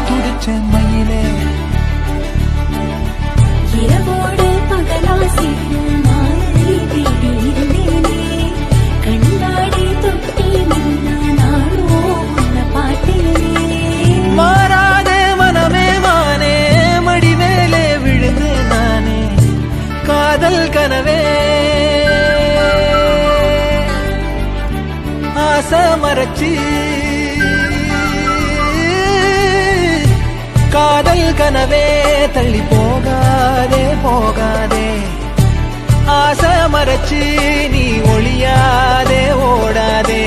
துடிச்ச மயிலே இரவோடு பகலா சேர மாலை தேடி இருந்தேனே கண்ணாடி தொட்டி நின்னா நானோ உன்னை பார்த்தேனே மாறாதே மனமே மானே மடி மேலே விழுந்து நானே காதல் கனவே ஆசை மறைச்சி காதல் கனவே தள்ளி போகாதே போகாதே ஆசை மறைச்சி நீ ஒளியாதே ஓடாதே